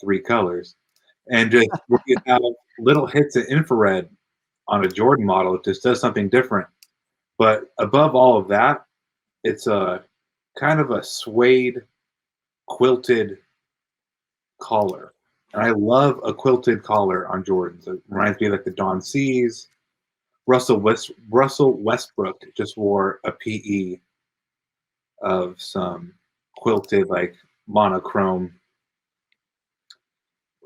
3 colors. And just when you have little hits of infrared on a Jordan model, it just does something different. But above all of that, it's a kind of a suede quilted collar. And I love a quilted collar on Jordans. It reminds me of like the Dawn C's. Russell Westbrook just wore a PE of some quilted, like monochrome.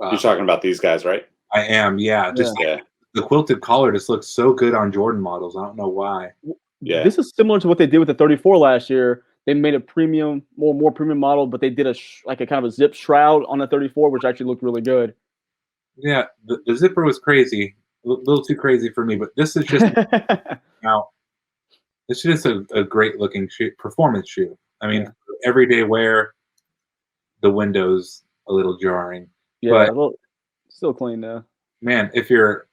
You're talking about these guys, right? I am, yeah. Just the quilted collar just looks so good on Jordan models. I don't know why. Yeah, this is similar to what they did with the 34 last year. They made a premium, more premium model, but they did a kind of a zip shroud on the 34, which actually looked really good. Yeah, the zipper was crazy, a little too crazy for me. But this is just now. This is just a great looking shoe, performance shoe. I mean, everyday wear. The window's a little jarring. Yeah, but still clean though. Man, if you're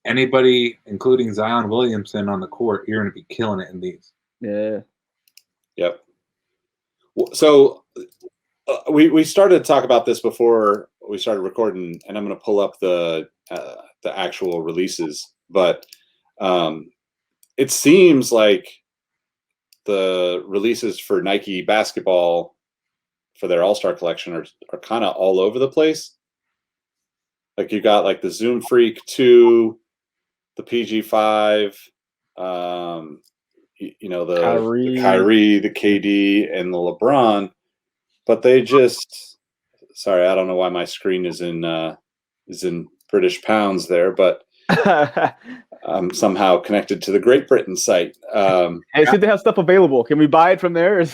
anybody, including Zion Williamson, on the court, you're going to be killing it in these. Yeah. Yep. So we started to talk about this before we started recording, and I'm going to pull up the actual releases, but it seems like the releases for Nike basketball for their All-Star collection are kind of all over the place. Like, you got like the Zoom Freak 2, the PG5, the Kyrie, the KD, and the LeBron. But they just, sorry, I don't know why my screen is in British pounds there, but I'm somehow connected to the Great Britain site. Hey, see, they have stuff available. Can we buy it from there?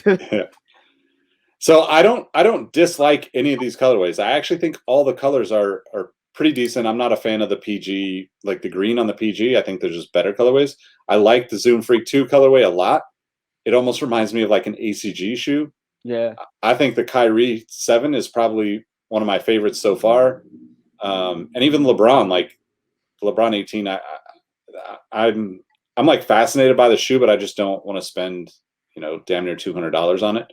So I don't dislike any of these colorways. I actually think all the colors are pretty decent. I'm not a fan of the PG, like the green on the PG. I think they're just better colorways. I like the Zoom Freak 2 colorway a lot. It almost reminds me of like an ACG shoe. Yeah. I think the Kyrie 7 is probably one of my favorites so far. And even LeBron, like LeBron 18, I'm like fascinated by the shoe, but I just don't want to spend, damn near $200 on it.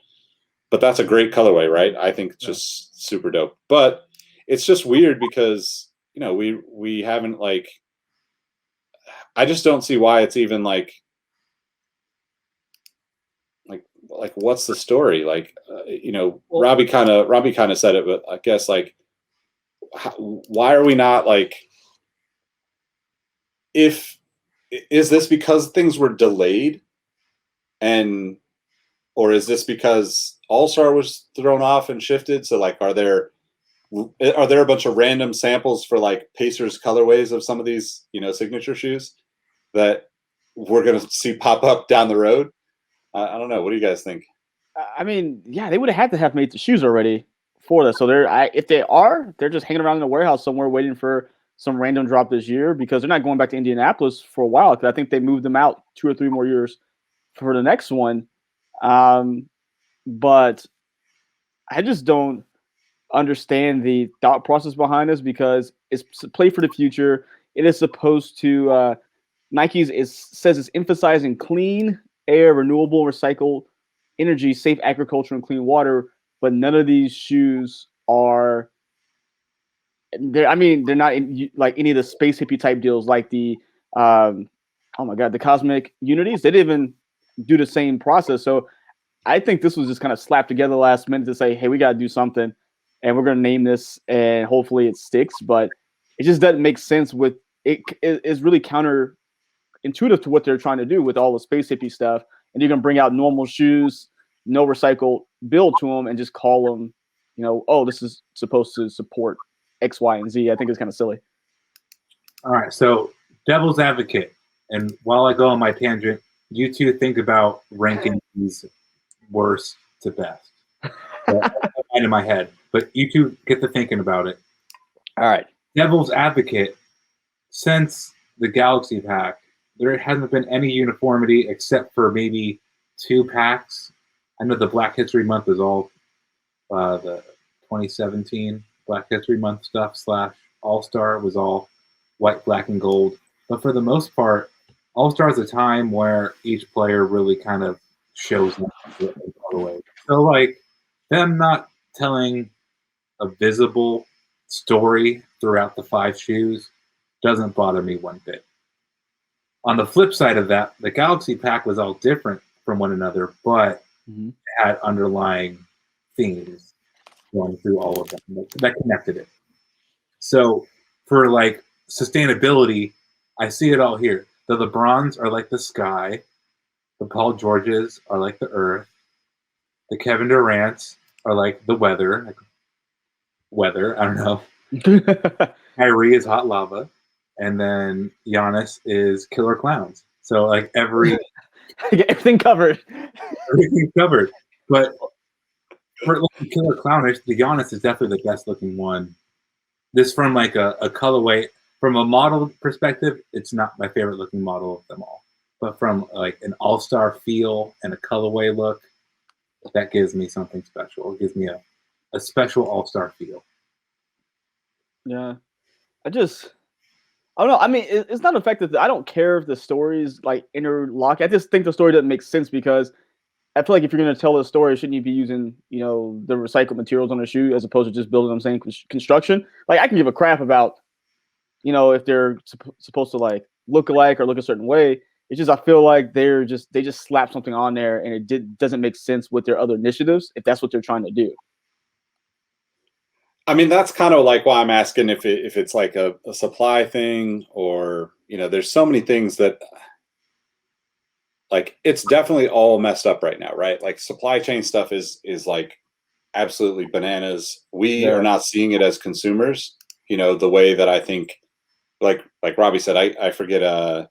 But that's a great colorway, right? I think it's just super dope. But it's just weird because, we haven't I just don't see why it's even like what's the story? Robbie kind of said it, but I guess why are we not is this because things were delayed or is this because All-Star was thrown off and shifted? So like, are there a bunch of random samples for like Pacers colorways of some of these, signature shoes that we're going to see pop up down the road? I don't know. What do you guys think? I mean, yeah, they would have had to have made the shoes already for this. So if they are, they're just hanging around in a warehouse somewhere waiting for some random drop this year because they're not going back to Indianapolis for a while. Because I think they moved them out 2 or 3 more years for the next one. But I just don't understand the thought process behind this because it's play for the future. It is supposed to Nike's says it's emphasizing clean air, renewable, recycled energy, safe agriculture, and clean water. But none of these shoes are. They're not in, like any of the space hippie type deals, like the the Cosmic Unities. They didn't even do the same process. So I think this was just kind of slapped together last minute to say, hey, we got to do something, and we're going to name this, and hopefully it sticks. But it just doesn't make sense with it. It's really counterintuitive to what they're trying to do with all the space hippie stuff. And you're going to bring out normal shoes, no recycled build to them, and just call them, this is supposed to support X, Y, and Z. I think it's kind of silly. All right, so devil's advocate, and while I go on my tangent, you two think about ranking these worst to best. So in my head, but you two get to thinking about it. All right. Devil's advocate, since the Galaxy pack, there hasn't been any uniformity except for maybe 2 packs. I know the Black History Month is all the 2017 Black History Month stuff / All-Star was all white, black, and gold. But for the most part, All-Star is a time where each player really kind of shows them all the way. So, like, them not telling a visible story throughout the 5 shoes doesn't bother me one bit. On the flip side of that, the Galaxy pack was all different from one another, but it had underlying themes going through all of them that connected it. So for like sustainability, I see it all here. The LeBrons are like the sky. The Paul Georges are like the earth. The Kevin Durants are like the weather. I don't know. Kyrie is hot lava. And then Giannis is killer clowns. So like everything covered. Everything covered. But for looking killer clownish, the Giannis is definitely the best looking one. This from like a colorway, from a model perspective, it's not my favorite looking model of them all. But from like an all-star feel and a colorway look, that gives me something special. It gives me a special all-star feel. Yeah. I don't know. I mean, it's not the fact that I don't care if the stories like interlock. I just think the story doesn't make sense because I feel like if you're going to tell a story, shouldn't you be using, the recycled materials on the shoe as opposed to just building them same construction? Like I can give a crap about, if they're supposed to like look alike or look a certain way. It's just I feel like they just slap something on there and it doesn't make sense with their other initiatives if that's what they're trying to do. I mean, that's kind of like why I'm asking if it's like a supply thing or, there's so many things that like it's definitely all messed up right now, right? Like supply chain stuff is like absolutely bananas. We are not seeing it as consumers, the way that I think like Robbie said, I forget I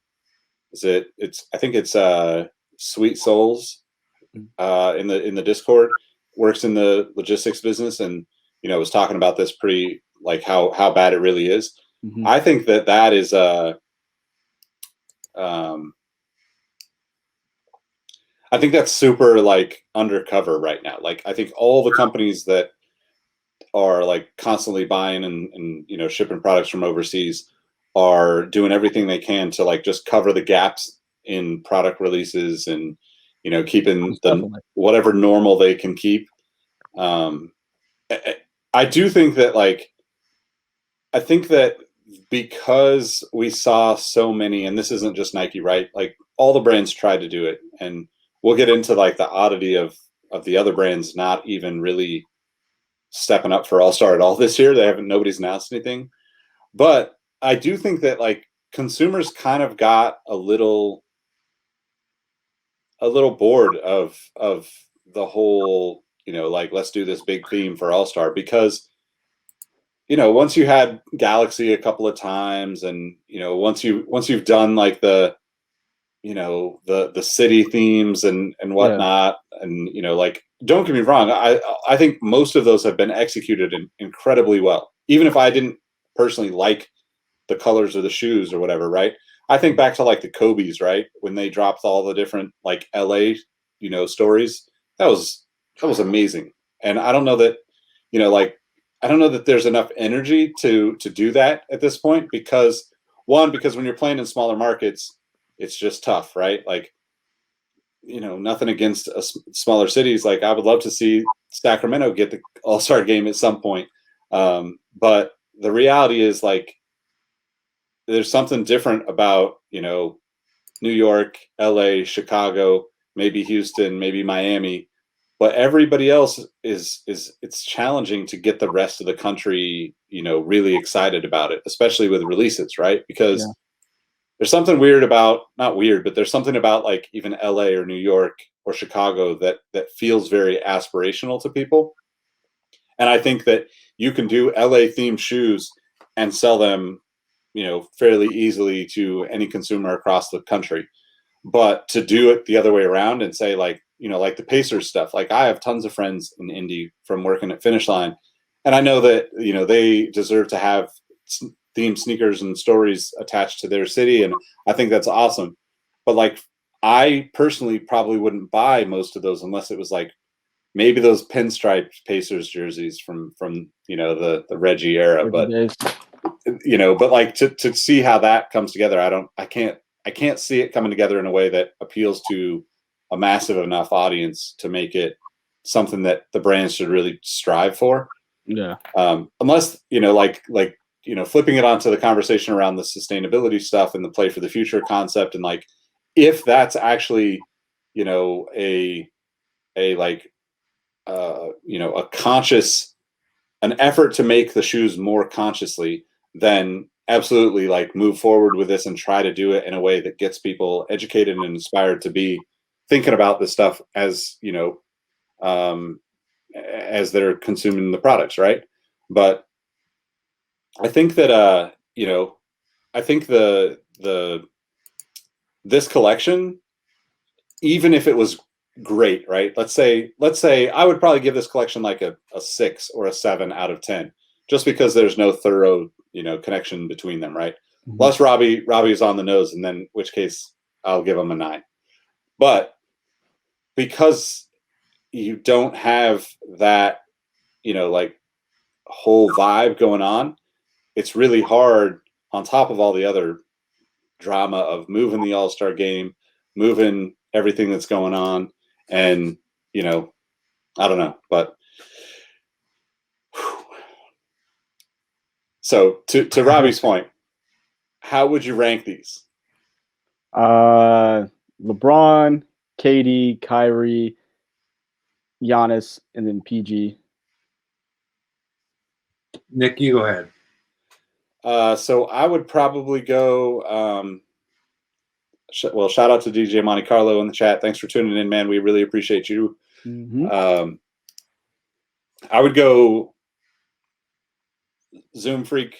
think it's Sweet Souls in the Discord, works in the logistics business and was talking about this pretty like how bad it really is. Mm-hmm. I think that is I think that's super like undercover right now. Like I think all the companies that are like constantly buying and shipping products from overseas are doing everything they can to like just cover the gaps in product releases and keeping whatever normal they can keep. I do think that I think that because we saw so many, and this isn't just Nike, right? Like all the brands tried to do it, and we'll get into like the oddity of the other brands not even really stepping up for All-Star at all this year. Nobody's announced anything, but I do think that like consumers kind of got a little bored of the whole like let's do this big theme for All-Star, because once you had Galaxy a couple of times, and once you've done like the the city themes and whatnot, and like, don't get me wrong, I think most of those have been executed incredibly well, even if I didn't personally like the colors of the shoes or whatever, right? I think back to like the Kobe's, right, when they dropped all the different like LA stories. That was amazing. And I don't know that like, I don't know that there's enough energy to do that at this point, because when you're playing in smaller markets, it's just tough, right? Like, nothing against smaller cities. Like, I would love to see Sacramento get the All-Star game at some point. But the reality is, like, there's something different about, New York, LA, Chicago, maybe Houston, maybe Miami, but everybody else it's challenging to get the rest of the country, really excited about it, especially with releases, right? Because there's something weird about, not weird, but there's something about like even LA or New York or Chicago that feels very aspirational to people. And I think that you can do LA themed shoes and sell them, fairly easily to any consumer across the country. But to do it the other way around and say, like, like the Pacers stuff, like I have tons of friends in Indy from working at Finish Line, and I know that, they deserve to have themed sneakers and stories attached to their city, and I think that's awesome. But like, I personally probably wouldn't buy most of those unless it was like maybe those pinstripe Pacers jerseys from the Reggie era. But but like to see how that comes together, I can't see it coming together in a way that appeals to a massive enough audience to make it something that the brand should really strive for. Yeah. Unless flipping it onto the conversation around the sustainability stuff and the play for the future concept, and like, if that's actually a conscious, an effort to make the shoes more consciously, then absolutely, like, move forward with this and try to do it in a way that gets people educated and inspired to be thinking about this stuff as as they're consuming the products, right? But I think that I think this collection, even if it was great, right? Let's say I would probably give this collection like a 6 or a 7 out of 10, just because there's no thorough connection between them, right? Mm-hmm. Plus Robbie's on the nose, and then in which case I'll give him a 9. But because you don't have that like whole vibe going on, it's really hard, on top of all the other drama of moving the All-Star game, moving everything that's going on, and I don't know. But so to Robbie's point, how would you rank these? LeBron, KD, Kyrie, Giannis, and then PG. Nick, you go ahead. So I would probably go. Well, shout out to DJ Monte Carlo in the chat. Thanks for tuning in, man. We really appreciate you. Mm-hmm. I would go Zoom Freak,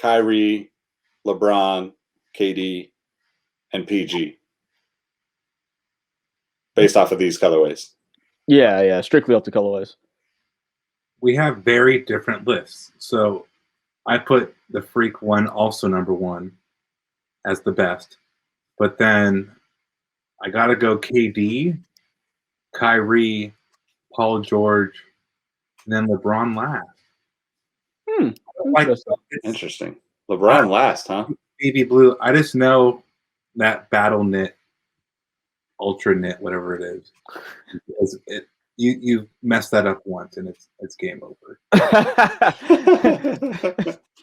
Kyrie, LeBron, KD, and PG, based off of these colorways. Yeah, strictly off the colorways. We have very different lists. So I put the Freak one also number 1 as the best. But then I got to go KD, Kyrie, Paul George, and then LeBron last. Interesting. LeBron last, huh? Baby blue. I just know that battle knit, ultra knit, whatever it is. Because you messed that up once and it's game over.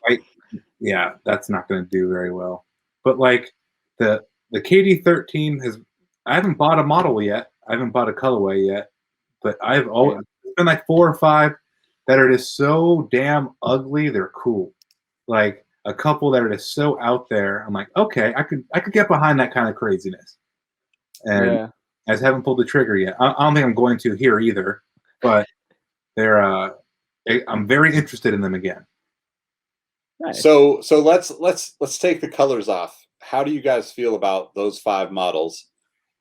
Right? Yeah, that's not going to do very well. But like the KD 13 I haven't bought a model yet. I haven't bought a colorway yet, but I've always been like 4 or 5 that are just so damn ugly. They're cool. Like a couple that are just so out there. I'm like, okay, I could get behind that kind of craziness. And I just haven't pulled the trigger yet. I don't think I'm going to here either, but they're. I'm very interested in them again. Nice. So let's take the colors off. How do you guys feel about those 5 models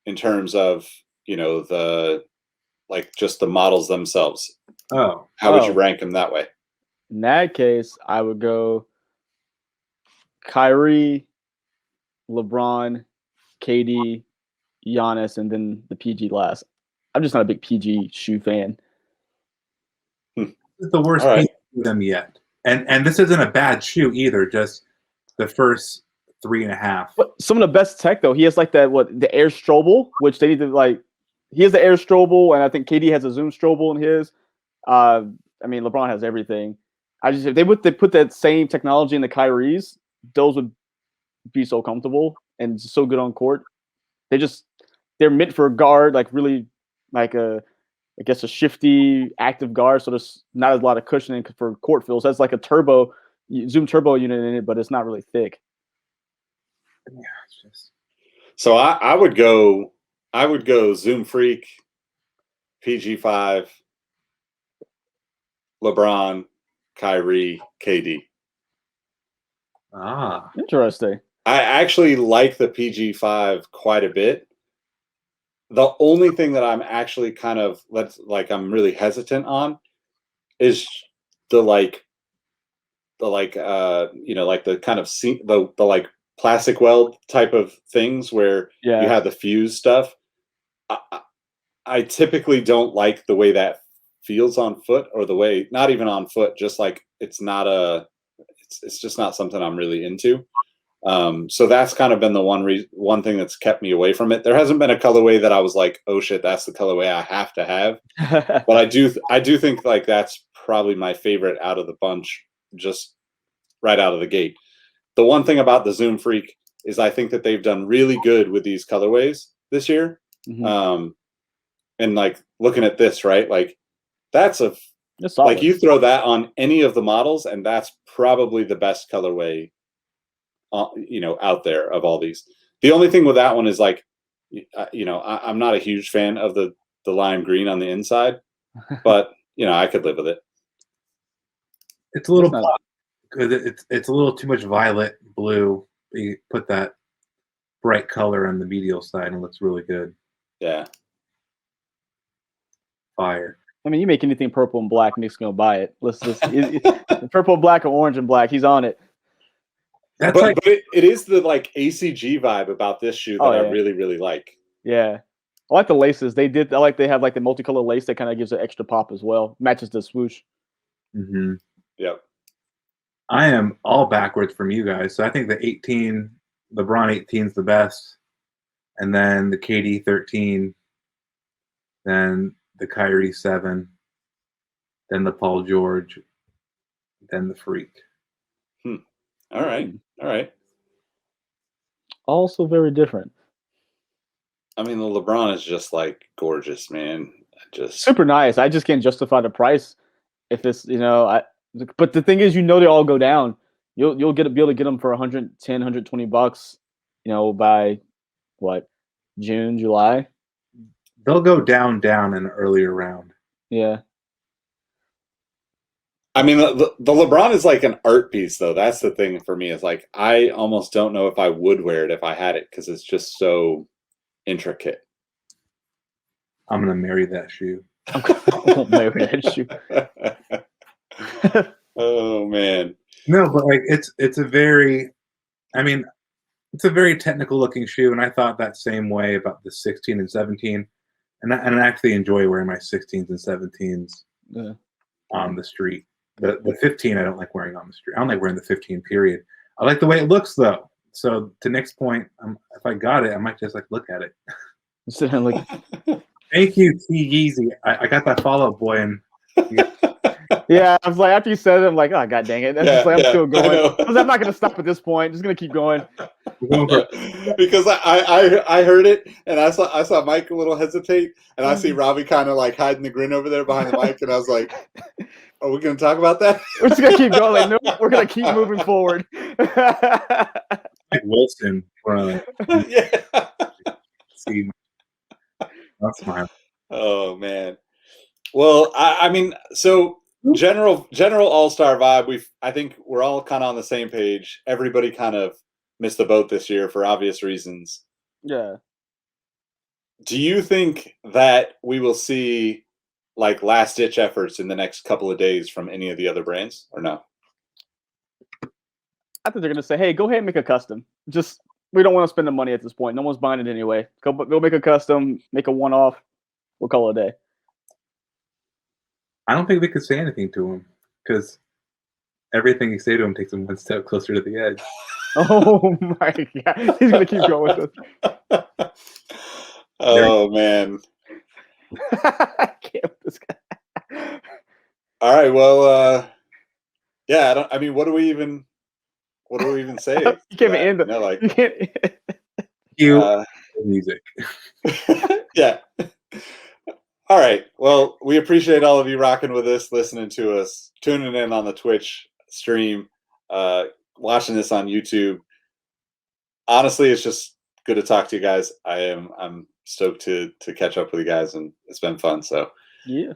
in terms of, you know, just the models themselves? Oh, How would you rank them that way? In that case, I would go Kyrie, LeBron, KD, Giannis, and then the PG last. I'm just not a big PG shoe fan. this is the worst All right. piece of them yet, and this isn't a bad shoe either. Just the first 3.5. But some of the best tech though, he has like the Air Strobel, which they need to like. He has the Air Strobel, and I think KD has a Zoom Strobel in his. I mean, LeBron has everything. If they put that same technology in the Kyries, those would be so comfortable and so good on court. They're meant for a guard, like really like a shifty, active guard. So there's not a lot of cushioning for court feels. That's like a Zoom turbo unit in it, but it's not really thick. Yeah, it's just. So I would go Zoom Freak, PG5, LeBron, Kyrie, KD. Ah, Interesting. I actually like the PG5 quite a bit. The only thing that I'm actually kind of I'm really hesitant on is the kind of the like plastic weld type of things where you have the fuse stuff. I typically don't like the way that feels on foot, or the way, not even on foot, just like it's just not something I'm really into. So that's kind of been the one thing that's kept me away from it. There hasn't been a colorway that I was like, oh shit, that's the colorway I have to have. But I do think like that's probably my favorite out of the bunch, just right out of the gate. The one thing about the Zoom Freak is I think that they've done really good with these colorways this year. Mm-hmm. And like looking at this, right? Like that's solid. Like you throw that on any of the models, and that's probably the best colorway, out there of all these. The only thing with that one is like, I'm not a huge fan of the lime green on the inside, but I could live with it. It's a little pop, because it's a little too much violet blue. You put that bright color on the medial side, and it looks really good. Yeah. Fire. I mean, you make anything purple and black, Nick's gonna buy it. Purple, black, or orange and black. He's on it. But it is the like ACG vibe about this shoe that I really, really like. Yeah, I like the laces. They have like the multicolored lace that kind of gives it extra pop as well. Matches the swoosh. Mm-hmm. Yep. I am all backwards from you guys. So I think the LeBron 18 is the best, and then the KD 13, then the Kyrie 7, then the Paul George, then the Freak. All right. Also very different. I mean, the LeBron is just like gorgeous, man. Just super nice. I just can't justify the price if it's but the thing is, they all go down. You'll be able to get them for $110, $120, by what, June, July. They'll go down in an earlier round. Yeah. I mean, the LeBron is like an art piece, though. That's the thing for me. Is like I almost don't know if I would wear it if I had it, because it's just so intricate. I'm gonna marry that shoe. I'm gonna marry that shoe. Oh man. No, but like it's a very technical looking shoe, and I thought that same way about the 16 and 17, and I actually enjoy wearing my 16s and 17s on the street. The 15 I don't like wearing on the street. I don't like wearing the 15 period. I like the way it looks though. So to Nick's point, if I got it, I might just like look at it. Sit down, look. Thank you, T Yeezy. I got that follow-up, boy, and yeah, I was like, after you said it, I'm like, oh god dang it. I'm still going. I'm not gonna stop at this point. Just gonna keep going. Because I heard it, and I saw Mike a little hesitate, and I see Robbie kind of like hiding the grin over there behind the mic, and I was like, are we gonna talk about that? We're just gonna keep going. Like, no, we're gonna keep moving forward. Mike Wilson. Yeah. See. Not smiling. Oh man. Well, I mean, so general all-star vibe. I think we're all kind of on the same page. Everybody kind of missed the boat this year for obvious reasons. Yeah. Do you think that we will see like last-ditch efforts in the next couple of days from any of the other brands, or no? I think they're gonna say, "Hey, go ahead and make a custom. Just we don't want to spend the money at this point. No one's buying it anyway. Go make a custom, make a one-off. We'll call it a day." I don't think they could say anything to him because everything you say to him takes him one step closer to the edge. Oh my god, he's gonna keep going with this. Oh man. I can't with this guy. All right. Well, yeah. I mean, what do we even say? You can't even end it. You know, like You can't. You music. yeah. All right. Well, we appreciate all of you rocking with us, listening to us, tuning in on the Twitch stream, watching this on YouTube. Honestly, it's just good to talk to you guys. I'm stoked to catch up with you guys, and it's been fun. So, Yeah.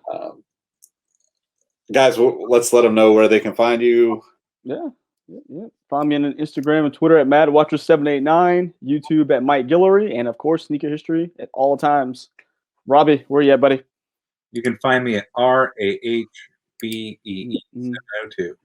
Guys, let's let them know where they can find you. Yeah. Find me on Instagram and Twitter at MadWatcher789, YouTube at Mike Guillory, and of course, Sneaker History at all times. Robbie, where you at, buddy? You can find me at RAHBEE 702.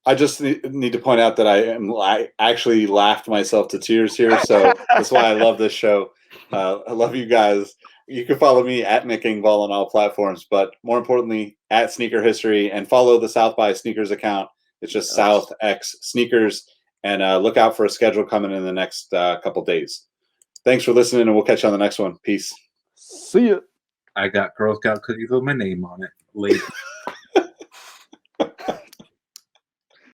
I just need to point out that I actually laughed myself to tears here, so that's why I love this show. I love you guys. You can follow me at Nick Engvall on all platforms, but more importantly, at Sneaker History, and follow the South by Sneakers account. It's just South X Sneakers, and look out for a schedule coming in the next couple days. Thanks for listening, and we'll catch you on the next one. Peace. See ya. I got Girl Scout cookies with my name on it. Later.